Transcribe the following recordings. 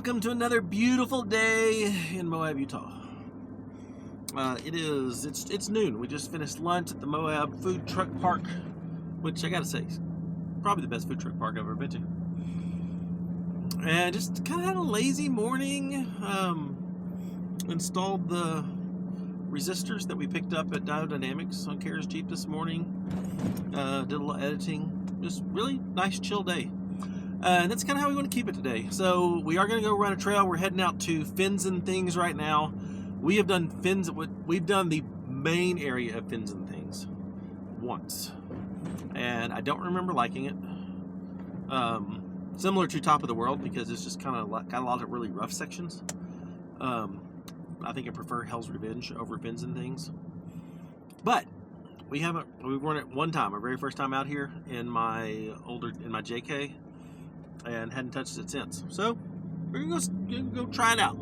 welcome to another beautiful day in Moab, Utah. It's noon. We just finished lunch at the Moab Food Truck Park, which I gotta say is probably the best food truck park I've ever been to. And just kind of had a lazy morning. Installed the resistors that we picked up at Dynamics on Kara's Jeep this morning. Did a little editing. Just really nice chill day. And that's kind of how we want to keep it today. So we are going to go run a trail. We're heading out to Fins and Things right now. We have done we've done the main area of Fins and Things once, and I don't remember liking it. Similar to Top of the World, because it's just got a lot of really rough sections. I think I prefer Hell's Revenge over Fins and Things. But we've run it one time, our very first time out here in my JK, and hadn't touched it since. So we're gonna go try it out.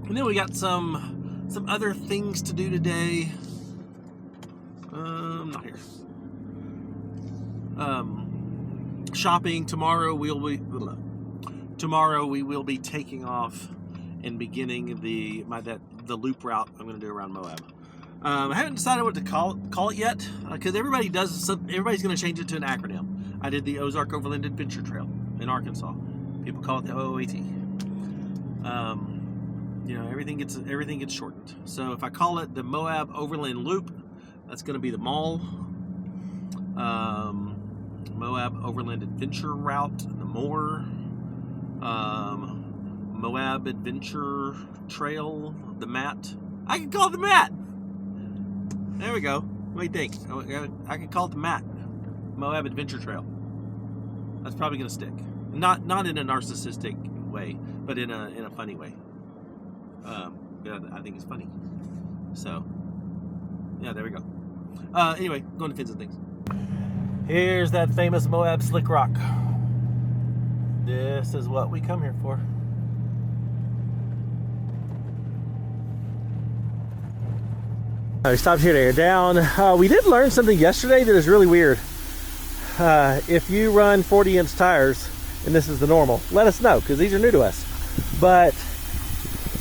And then we got some other things to do today. Not here. Shopping tomorrow. We will be taking off and beginning the loop route I'm going to do around Moab. I haven't decided what to call it yet, because everybody's going to change it to an acronym. I did the Ozark Overland Adventure Trail in Arkansas. People call it the OOAT. Everything gets shortened. So if I call it the Moab Overland Loop, that's going to be the MAL. Moab Overland Adventure Route, the MORE. Moab Adventure Trail, the MAT. I can call it the MAT. There we go. What do you think? I can call it the MAT. Moab Adventure Trail. That's probably going to stick. Not in a narcissistic way, but in a funny way. I think it's funny. So, yeah, there we go. Anyway, going to Fins and Things. Here's that famous Moab Slick Rock. This is what we come here for. We stopped here to air down. We did learn something yesterday that is really weird. If you run 40-inch tires, and this is the normal, let us know, because these are new to us. But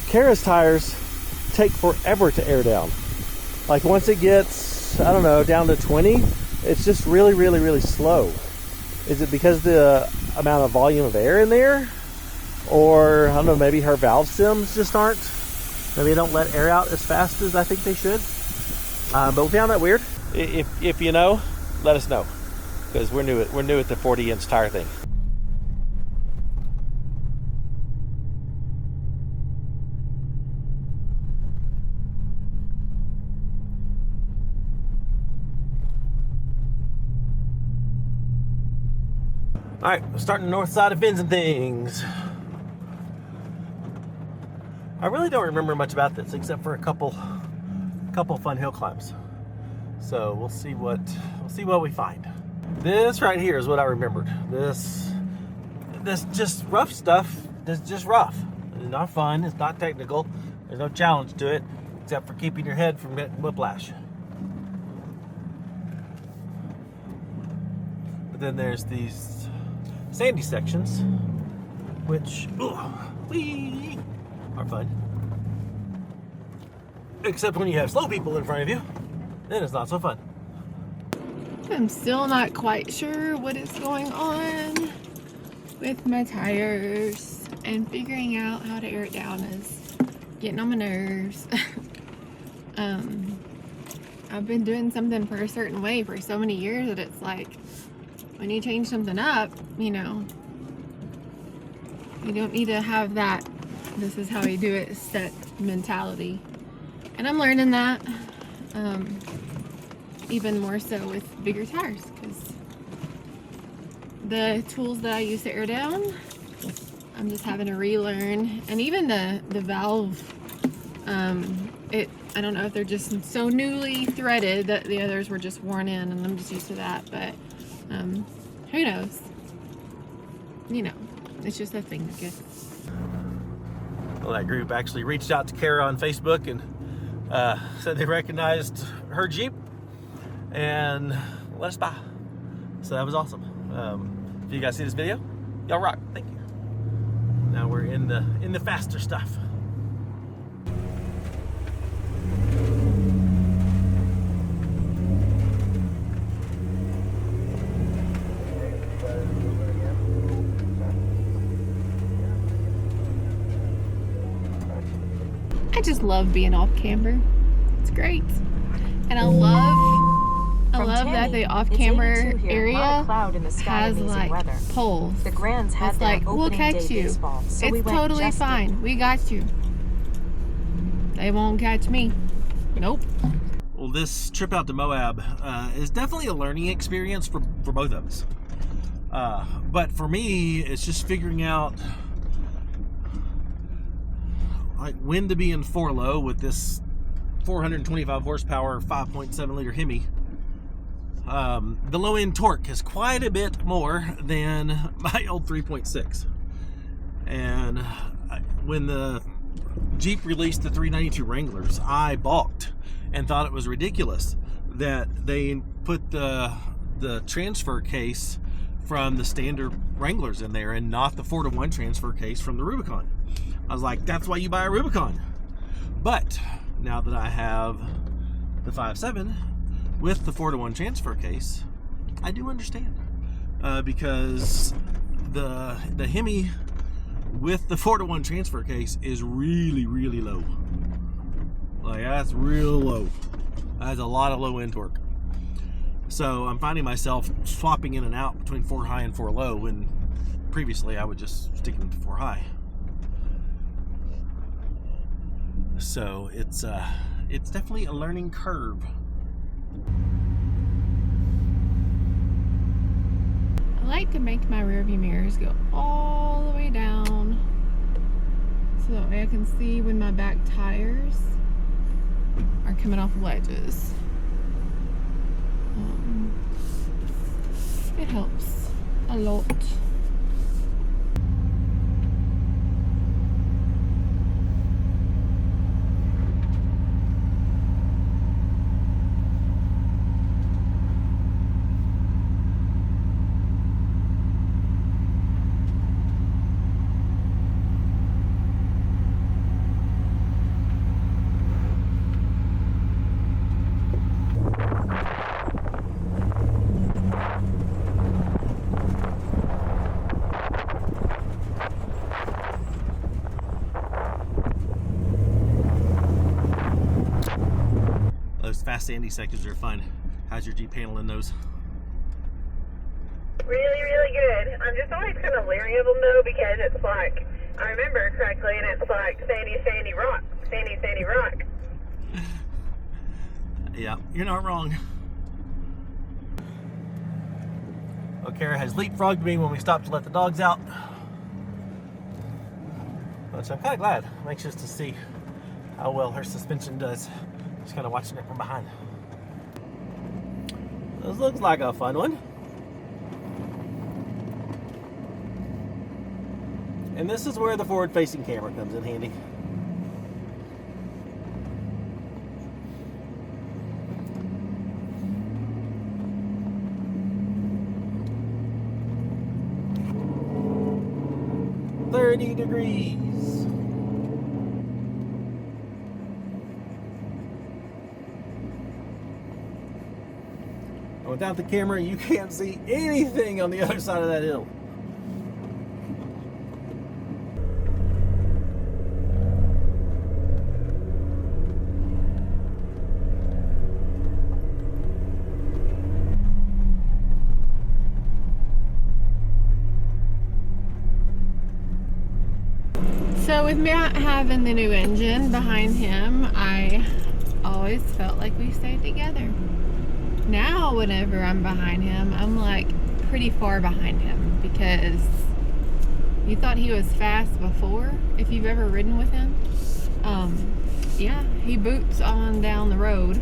Kara's tires take forever to air down. Like once it gets, I don't know, down to 20, it's just really, really, really slow. Is it because the amount of volume of air in there? Or, I don't know, maybe her valve stems just aren't. Maybe they don't let air out as fast as I think they should. But we found that weird. If you know, let us know. Because we're new at the 40-inch tire thing. Alright, we're starting the north side of Fins and Things. I really don't remember much about this except for a couple fun hill climbs. So we'll see what we find. This right here is what I remembered. This just rough stuff. This is just rough. It's not fun. It's not technical. There's no challenge to it except for keeping your head from getting whiplash. But then there's these sandy sections, which are fun. Except when you have slow people in front of you, then it's not so fun. I'm still not quite sure what is going on with my tires, and figuring out how to air it down is getting on my nerves. I've been doing something for a certain way for so many years that it's like, when you change something up, you don't need to have that this is how you do it set mentality. And I'm learning that even more so with bigger tires, because the tools that I use to air down, I'm just having to relearn. And even the valve, I don't know if they're just so newly threaded that the others were just worn in, and I'm just used to that. But who knows? It's just a thing that gets. Well, that group actually reached out to Kara on Facebook and said they recognized her Jeep and let us buy. So that was awesome. If you guys see this video, y'all rock. Thank you. in the faster stuff. I just love being off camber. It's great. And I love that the off-camber area has like poles. The Grands had it's their like, we'll opening day catch you. baseball, so we It's went totally just fine. We got you. They won't catch me. Nope. Well, this trip out to Moab is definitely a learning experience for both of us. But for me, it's just figuring out like when to be in 4-low with this 425 horsepower 5.7 liter Hemi. The low end torque is quite a bit more than my old 3.6. And when the Jeep released the 392 Wranglers, I balked and thought it was ridiculous that they put the transfer case from the standard Wranglers in there and not the 4-to-1 transfer case from the Rubicon. I was like, that's why you buy a Rubicon. But now that I have the 5.7 with the 4-to-1 transfer case, I do understand. Because the Hemi with the 4-to-1 transfer case is really, really low. Like, that's real low. That's a lot of low end torque. So I'm finding myself swapping in and out between 4 high and 4 low, when previously I would just stick them to 4 high. So it's definitely a learning curve. I like to make my rearview mirrors go all the way down so that way I can see when my back tires are coming off ledges. It helps a lot. Those fast sandy sectors are fun. How's your Jeep handling those? Really, really good. I'm just always kind of leery of them though, because it's like, I remember correctly, and it's like sandy rock, sandy rock. Yeah, you're not wrong. Well, Kara has leapfrogged me when we stopped to let the dogs out, which I'm kind of glad. I'm anxious to see how well her suspension does. Just kind of watching it from behind. This looks like a fun one. And this is where the forward-facing camera comes in handy. "30 degrees. Without the camera, you can't see anything on the other side of that hill. So with Matt having the new engine behind him, I always felt like we stayed together. Now whenever I'm behind him, I'm like pretty far behind him, because you thought he was fast before, if you've ever ridden with him. Yeah, he boots on down the road.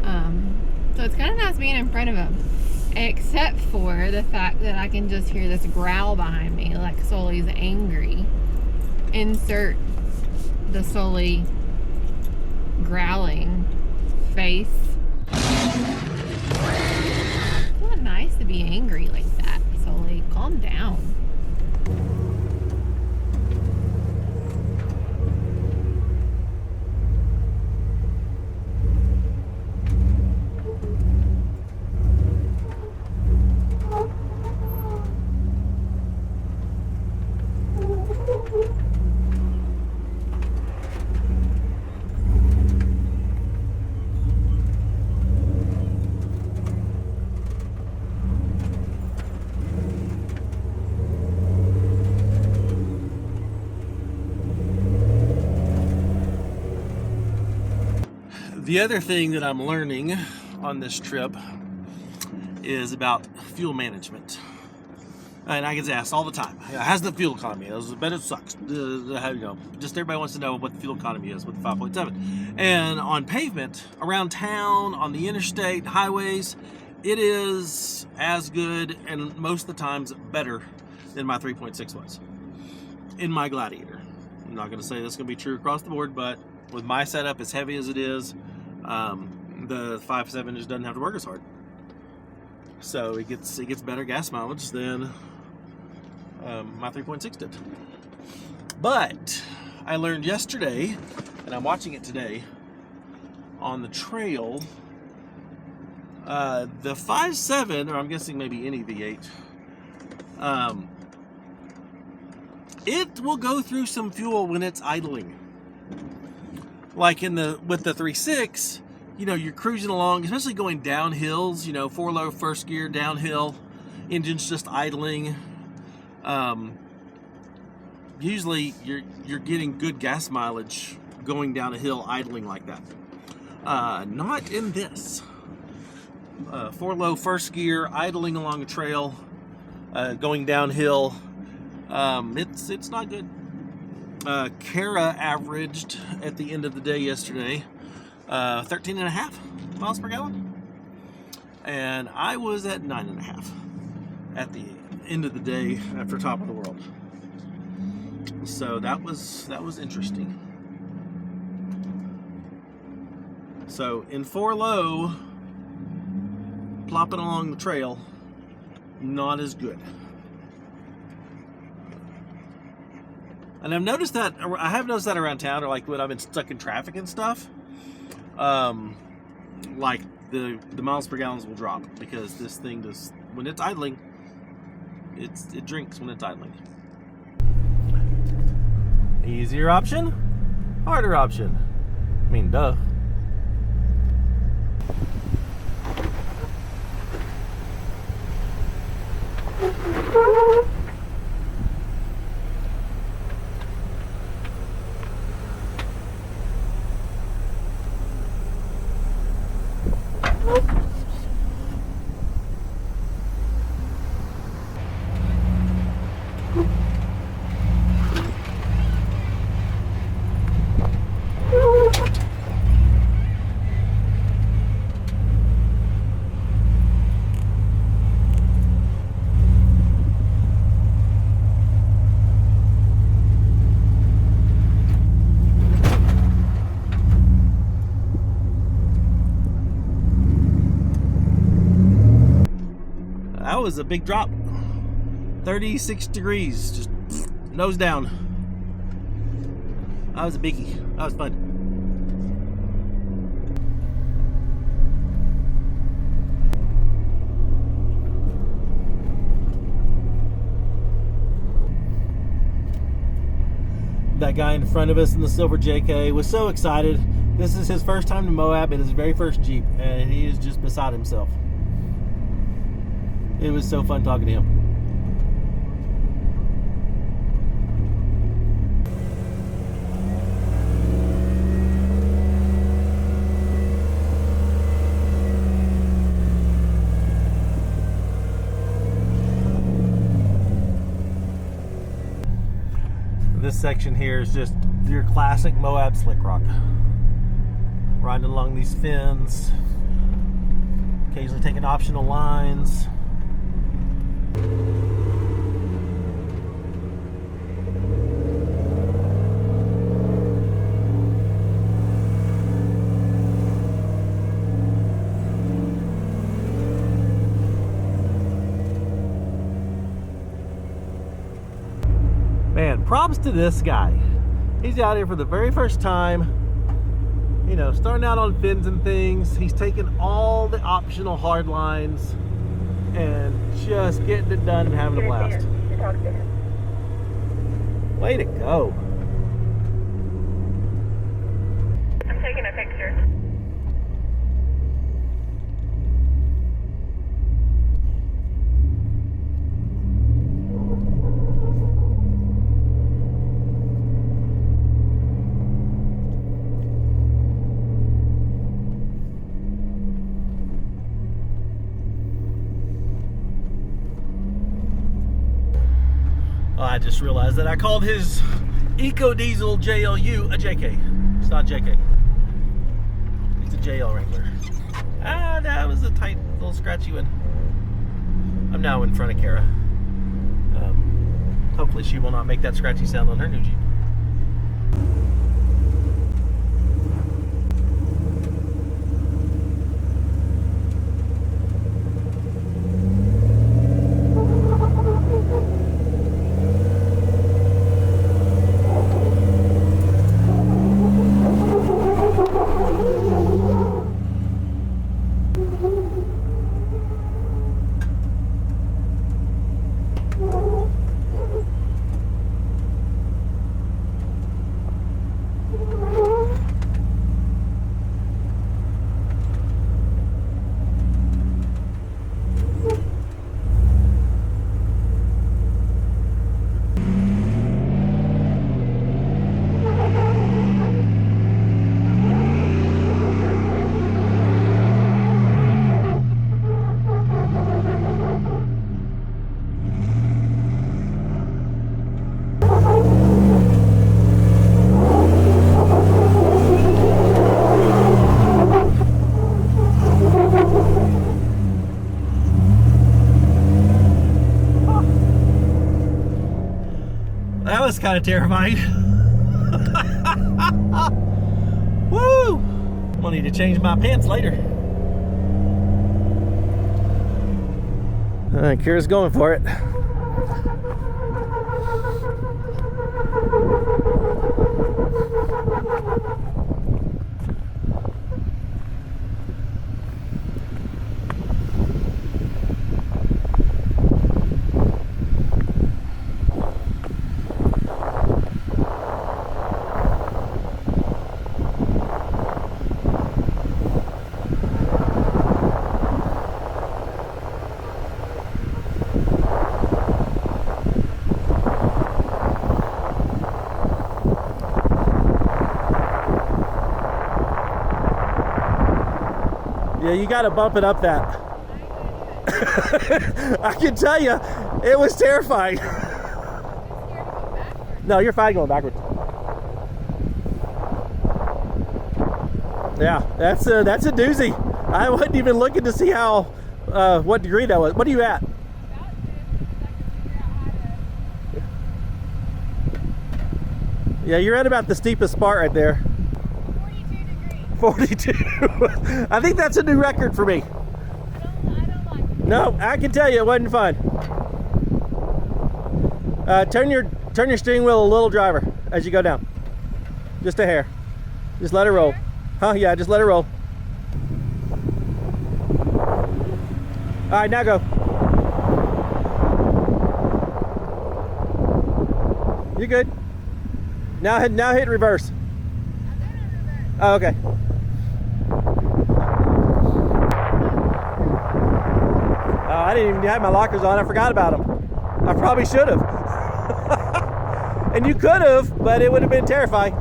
So it's kind of nice being in front of him, except for the fact that I can just hear this growl behind me, like Sully's angry. Insert the Sully growling face. It's not nice to be angry like that, Sully. Calm down. The other thing that I'm learning on this trip is about fuel management. And I get asked all the time, how's the fuel economy? I bet it sucks. Just everybody wants to know what the fuel economy is with the 5.7. And on pavement, around town, on the interstate, highways, it is as good and most of the times better than my 3.6 was in my Gladiator. I'm not going to say that's going to be true across the board, but with my setup as heavy as it is, the 5.7 just doesn't have to work as hard. So it gets better gas mileage than my 3.6 did. But I learned yesterday, and I'm watching it today on the trail, the 5.7, or I'm guessing maybe any V8, it will go through some fuel when it's idling. Like with the 3.6, you're cruising along, especially going down hills, 4-low first gear downhill, engine's just idling. Usually you're getting good gas mileage going down a hill idling like that. Not in this. 4-low first gear, idling along a trail, going downhill. It's not good. Kara averaged at the end of the day yesterday 13.5 miles per gallon, and I was at 9.5 at the end of the day after top of the world. So that was interesting. So in 4-low, plopping along the trail, not as good. And I have noticed that around town, or like when I've been stuck in traffic and stuff, like the miles per gallons will drop because this thing does, when it's idling, it drinks when it's idling. Easier option, harder option. I mean, duh. That was a big drop. 36 degrees, just nose down. That was a biggie. That was fun. That guy in front of us in the silver JK was so excited. This is his first time to Moab in his very first Jeep, and he is just beside himself. It was so fun talking to him. This section here is just your classic Moab slick rock. Riding along these fins, occasionally taking optional lines. Man, props to this guy. He's out here for the very first time, starting out on fins and things. He's taking all the optional hard lines and just getting it done and having a blast. Way to go. I'm taking a picture. I just realized that I called his Eco Diesel JLU a JK. It's not JK. It's a JL Wrangler. Ah, that was a tight little scratchy one. I'm now in front of Kara. Hopefully she will not make that scratchy sound on her new Jeep. That was kind of terrifying. Woo! I'm gonna need to change my pants later. Kira's going for it. Yeah, you gotta bump it up that. I can tell you, it was terrifying. No, you're fine going backwards. Yeah, that's a doozy. I wasn't even looking to see how, what degree that was. What are you at? Yeah, you're at about the steepest part right there. 42. I think that's a new record for me. I don't like it. No, I can tell you it wasn't fun. Turn your steering wheel a little driver as you go down. Just a hair. Just let it roll. Huh? Yeah, just let it roll. All right, now go. You're good. Now hit reverse. Oh, okay. I didn't even have my lockers on. I forgot about them. I probably should have. And you could have, but it would have been terrifying.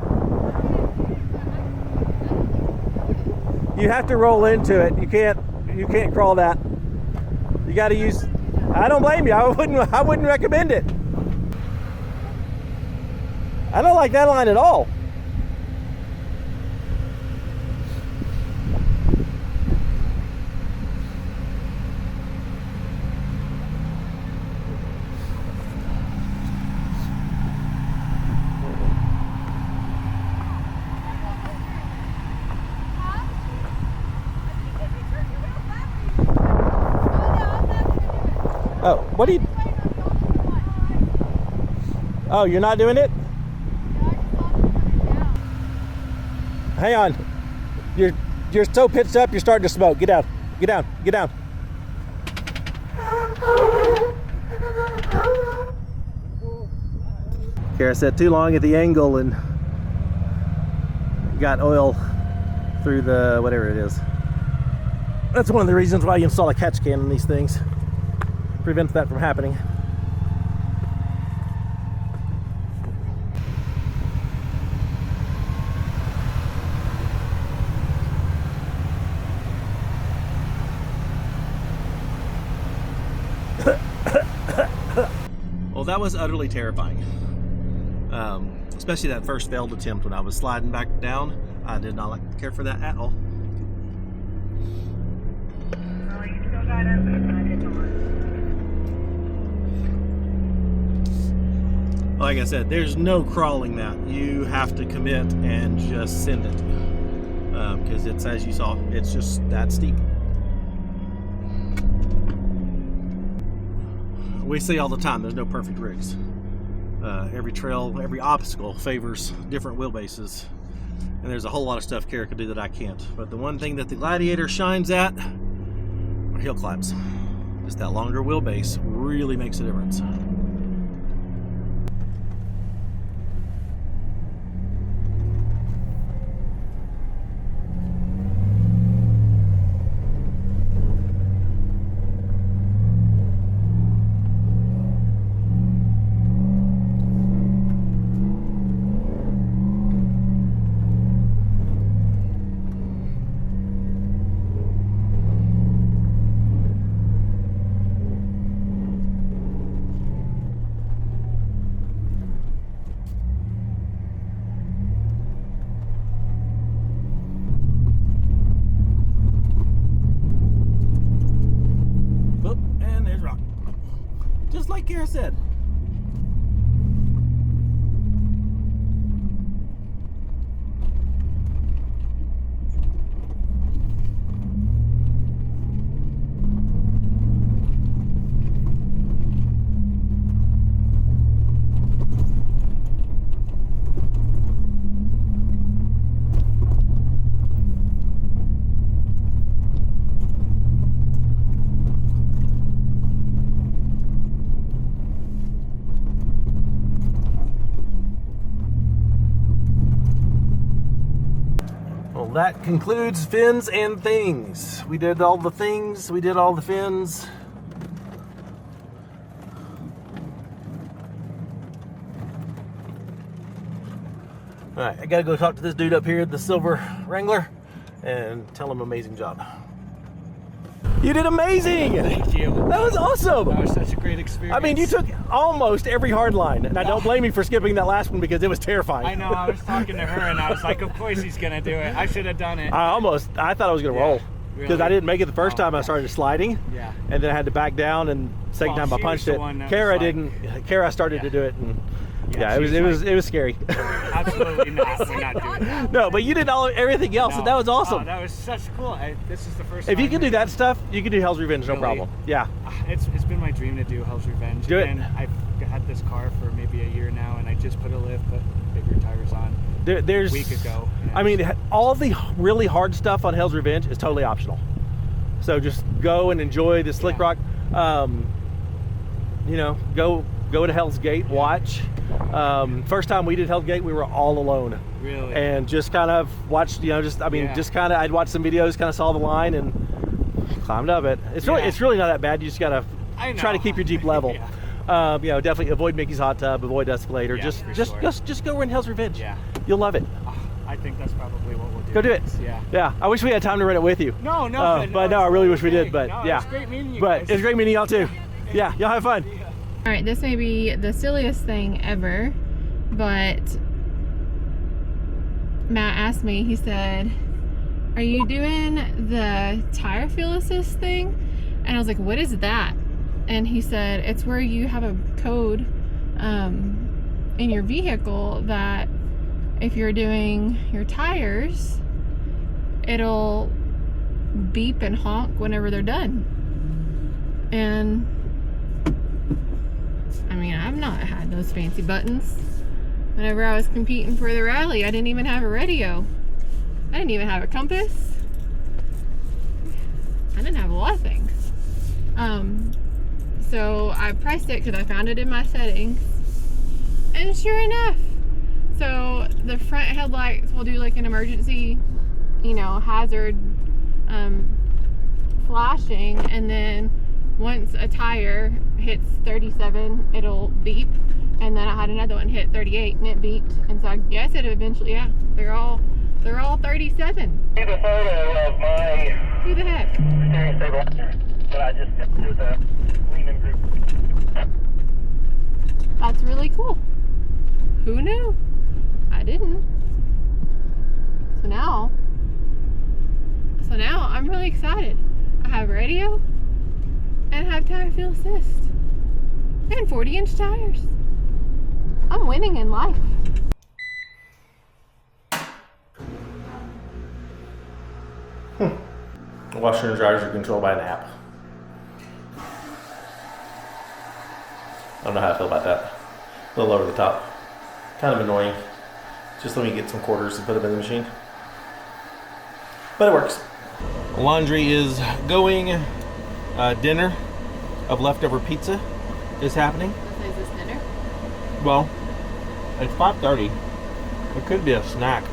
You have to roll into it. You can't crawl that. You got to use. I don't blame you. I wouldn't recommend it. I don't like that line at all. Oh, what are you? Oh, you're not doing it? Hang on. You're so pitched up, you're starting to smoke. Get down. Get down. Get down. Kara sat too long at the angle and got oil through the whatever it is. That's one of the reasons why you install a catch can in these things. Prevents that from happening. Well, that was utterly terrifying. Especially that first failed attempt when I was sliding back down. I did not care for that at all. Oh, you still got it, but I did not. Like I said, there's no crawling that. You have to commit and just send it. Because it's, as you saw, it's just that steep. We see all the time, there's no perfect rigs. Every trail, every obstacle favors different wheelbases. And there's a whole lot of stuff Kara could do that I can't. But the one thing that the Gladiator shines at are hill climbs. Just that longer wheelbase really makes a difference. Just like Kara said. That concludes fins and things. We did all the things, we did all the fins. Alright, I gotta go talk to this dude up here, the Silver Wrangler, and tell him amazing job. You did amazing! Thank you. That was awesome! That was such a great experience. I mean, you took almost every hard line, and I don't blame you for skipping that last one because it was terrifying. I know, I was talking to her and I was like, of course he's gonna do it. I should have done it. I thought I was gonna roll. Because Really? I didn't make it the first time I started sliding. Yeah. And then I had to back down, and second time I she punched was the it. one that Kara was like- didn't. Kara started to do it, and Yeah, it was scary. Absolutely not. We're not doing that. No, but you did everything else, and that was awesome. Oh, that was such cool. This is the first If time you can do that stuff, you can do Hell's Revenge, no Really? problem. Yeah. It's been my dream to do Hell's Revenge. Do it. And I've had this car for maybe a year now, and I just put bigger tires on There's a week ago. I mean, all the really hard stuff on Hell's Revenge is totally optional. So just go and enjoy the slick rock. You know, go to Hell's Gate, watch. First time we did Hell's Gate, we were all alone. Really? And just kind of watched, I'd watched some videos, kind of saw the line and climbed up it. It's really not that bad. You just gotta try to keep your Jeep level. Yeah. Definitely avoid Mickey's hot tub, avoid Escalator. Yeah, just go in Hell's Revenge. Yeah. You'll love it. I think that's probably what we'll do. Go do it. Yeah. Yeah. I wish we had time to run it with you. No, but I really wish we did. But no, yeah. It's great meeting you But guys. it's great meeting y'all too. Yeah. Y'all have fun. All right, this may be the silliest thing ever, but Matt asked me, he said, are you doing the tire fuel assist thing? And I was like, what is that? And he said, it's where you have a code in your vehicle that if you're doing your tires, it'll beep and honk whenever they're done. And I mean, I've not had those fancy buttons. Whenever I was competing for the rally, I didn't even have a radio. I didn't even have a compass. I didn't have a lot of things. So I pressed it because I found it in my settings. And sure enough, so the front headlights will do like an emergency, hazard flashing, and then once a tire hits 37, it'll beep. And then I had another one hit 38 and it beeped. And so I guess it eventually, they're all 37. Here's a photo of my Who the heck? steering stabilizer that I just sent to the Lehman group. That's really cool. Who knew? I didn't. So now I'm really excited. I have radio and I have tire fill assist and 40-inch tires. I'm winning in life. Washer and dryers are controlled by an app. I don't know how I feel about that. A little over the top. Kind of annoying. Just let me get some quarters and put them in the machine. But it works. Laundry is going. Dinner of leftover pizza is happening. Is this dinner? Well, it's 5:30. It could be a snack.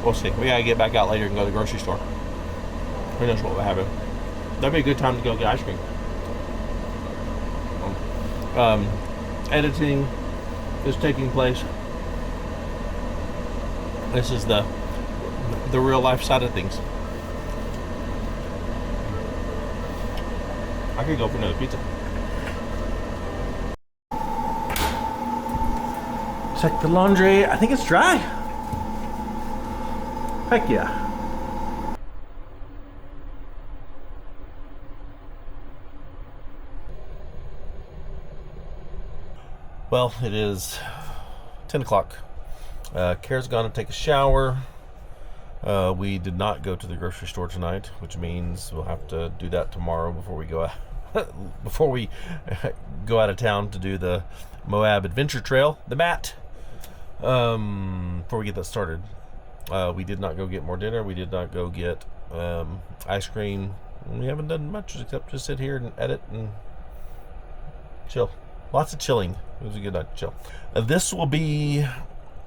We'll see. We gotta get back out later and go to the grocery store. Who knows what we'll have. That'd be a good time to go get ice cream. Editing is taking place. This is the real life side of things. I could go for another pizza. Check the laundry. I think it's dry. Heck yeah. Well, it is 10 o'clock. Kara's gone to take a shower. We did not go to the grocery store tonight, which means we'll have to do that tomorrow before we go out, before we go out of town to do the Moab Adventure Trail, the MAT. Before we get that started, we did not go get more dinner. We did not go get ice cream. We haven't done much except just sit here and edit and chill. Lots of chilling. It was a good night to chill. This will be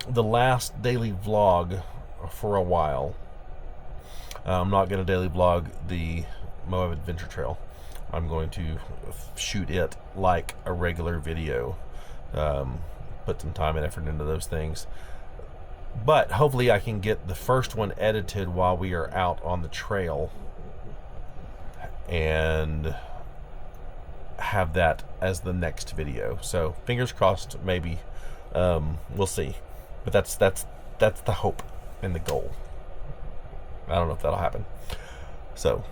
the last daily vlog for a while. I'm not going to daily vlog the Moab Adventure Trail. I'm going to shoot it like a regular video. Put some time and effort into those things. But hopefully I can get the first one edited while we are out on the trail and have that as the next video. So fingers crossed, maybe. We'll see. But that's the hope and the goal. I don't know if that'll happen. So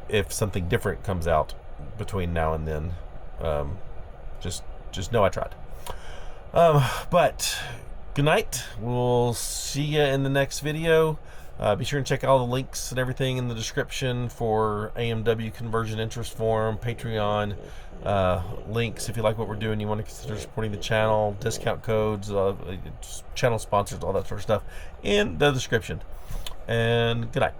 if something different comes out between now and then, just know I tried. But good night. We'll see you in the next video. Be sure and check all the links and everything in the description for AMW conversion interest form, Patreon links if you like what we're doing, you want to consider supporting the channel, discount codes, channel sponsors, all that sort of stuff in the description. And good night.